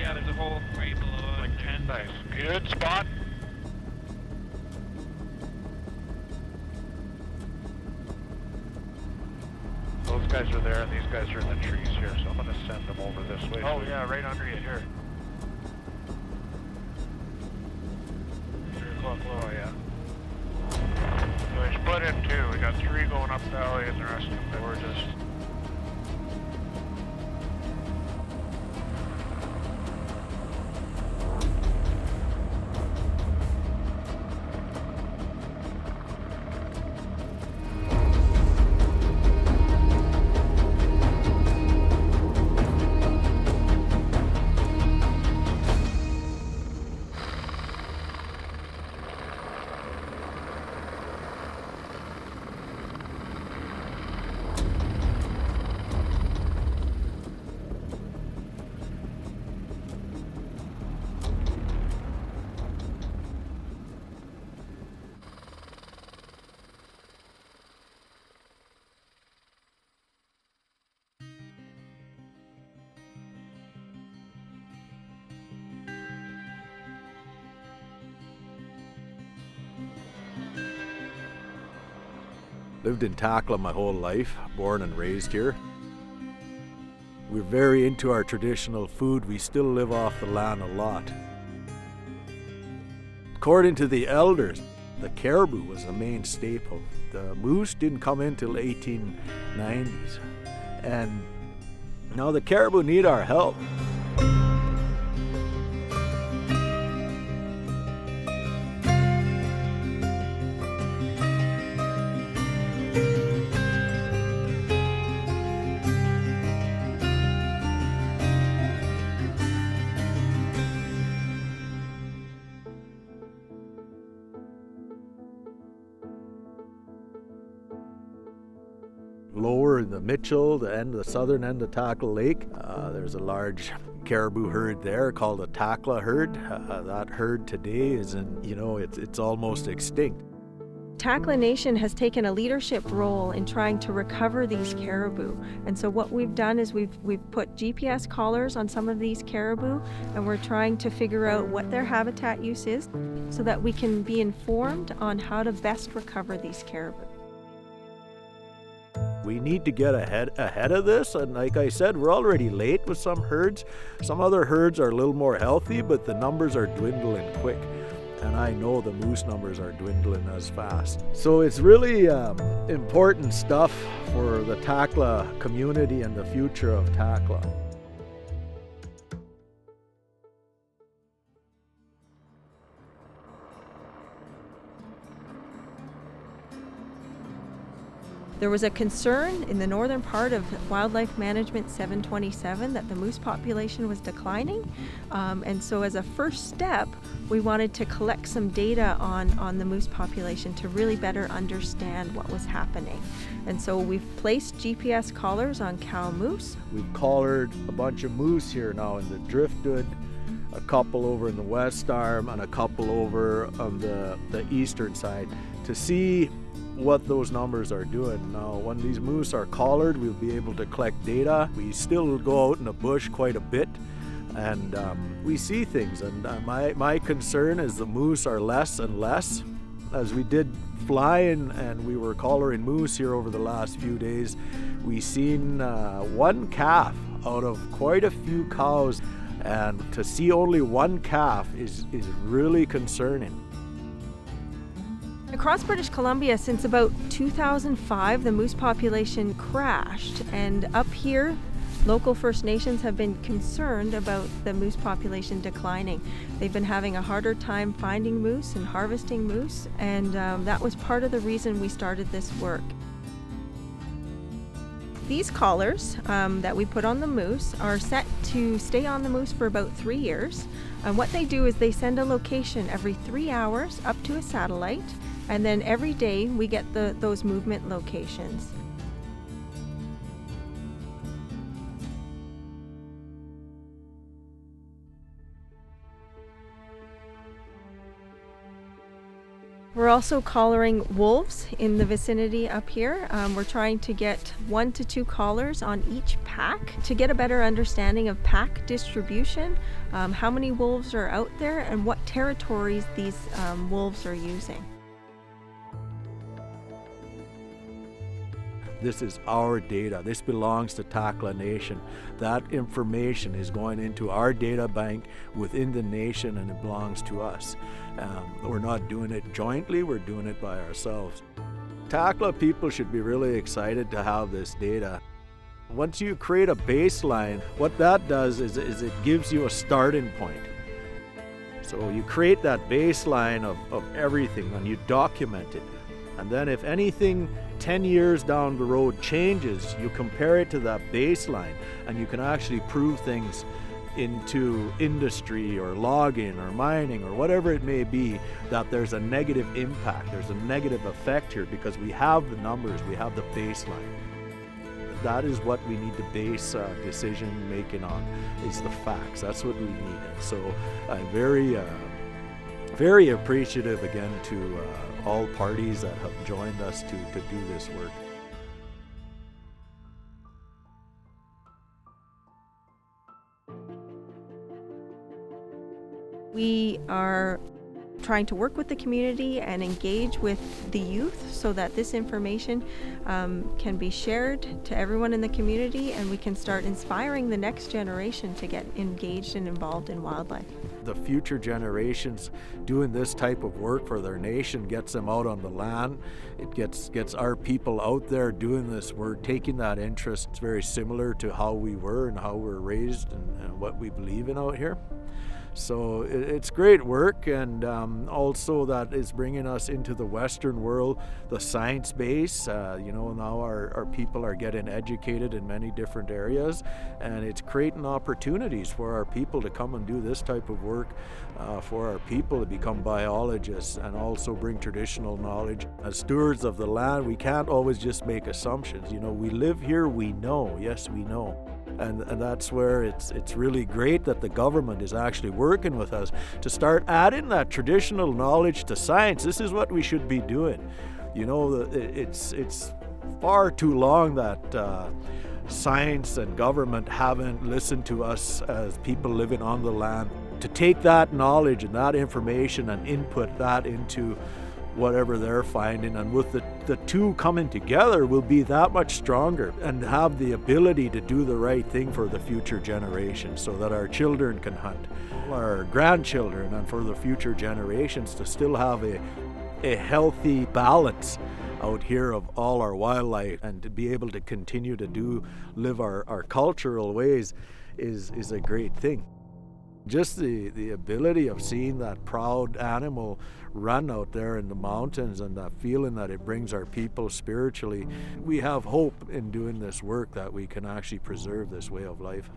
Yeah, there's a hole right below. Like 10. Nice. Good spot. Those guys are there, and these guys are in the trees here, so I'm going to send them over this way. Oh, yeah, right under you here. 3 o'clock low. Oh, yeah. So we split in two. We got 3 going up the valley, and the rest of them were just... Lived in Takla my whole life, born and raised here. We're very into our traditional food. We still live off the land a lot. According to the elders, the caribou was the main staple. The moose didn't come in till 1890s. And now the caribou need our help. Lower in the Mitchell, the southern end of Takla Lake, there's a large caribou herd there called a Takla herd. That herd today is it's almost extinct. Takla Nation has taken a leadership role in trying to recover these caribou. And so what we've done is we've put GPS collars on some of these caribou, and we're trying to figure out what their habitat use is so that we can be informed on how to best recover these caribou. We need to get ahead of this, and like I said, we're already late with some herds. Some other herds are a little more healthy, but the numbers are dwindling quick. And I know the moose numbers are dwindling as fast. So it's really important stuff for the Takla community and the future of Takla. There was a concern in the northern part of Wildlife Management 727 that the moose population was declining. And so as a first step, we wanted to collect some data on the moose population to really better understand what was happening. And so we've placed GPS collars on cow moose. We've collared a bunch of moose here now in the driftwood, a couple over in the west arm and a couple over on the eastern side to see what those numbers are doing. Now, when these moose are collared, we'll be able to collect data. We still go out in the bush quite a bit, and we see things. And my concern is the moose are less and less. As we did flying and we were collaring moose here over the last few days, we seen one calf out of quite a few cows, and to see only one calf is really concerning. Across British Columbia, since about 2005, the moose population crashed, and up here, local First Nations have been concerned about the moose population declining. They've been having a harder time finding moose and harvesting moose, and that was part of the reason we started this work. These collars that we put on the moose are set to stay on the moose for about 3 years. And what they do is they send a location every 3 hours up to a satellite, and then every day we get those movement locations. We're also collaring wolves in the vicinity up here. We're trying to get 1 to 2 collars on each pack to get a better understanding of pack distribution, how many wolves are out there, and what territories these wolves are using. This is our data. This belongs to Takla Nation. That information is going into our data bank within the nation, and it belongs to us. We're not doing it jointly, we're doing it by ourselves. Takla people should be really excited to have this data. Once you create a baseline, what that does is it gives you a starting point. So you create that baseline of everything and you document it. And then if anything 10 years down the road changes, you compare it to that baseline and you can actually prove things into industry or logging or mining or whatever it may be, that there's a negative impact, there's a negative effect here because we have the numbers, we have the baseline. That is what we need to base decision making on, is the facts. That's what we need. And so I'm very appreciative again to all parties that have joined us to do this work. We are trying to work with the community and engage with the youth so that this information can be shared to everyone in the community, and we can start inspiring the next generation to get engaged and involved in wildlife. The future generations doing this type of work for their nation gets them out on the land. It gets our people out there doing this work, taking that interest. It's very similar to how we were and how we're raised and what we believe in out here. So it's great work, and also that is bringing us into the Western world, the science base. Now our people are getting educated in many different areas, and it's creating opportunities for our people to come and do this type of work, for our people to become biologists and also bring traditional knowledge. As stewards of the land, we can't always just make assumptions. We live here, we know, yes, we know. And that's where it's really great that the government is actually working with us to start adding that traditional knowledge to science. This is what we should be doing. It's far too long that science and government haven't listened to us as people living on the land, to take that knowledge and that information and input that into whatever they're finding, and with the two coming together, we'll be that much stronger and have the ability to do the right thing for the future generations, so that our children can hunt, our grandchildren, and for the future generations to still have a healthy balance out here of all our wildlife, and to be able to continue to live our cultural ways is a great thing. Just the ability of seeing that proud animal run out there in the mountains, and that feeling that it brings our people spiritually. We have hope in doing this work that we can actually preserve this way of life.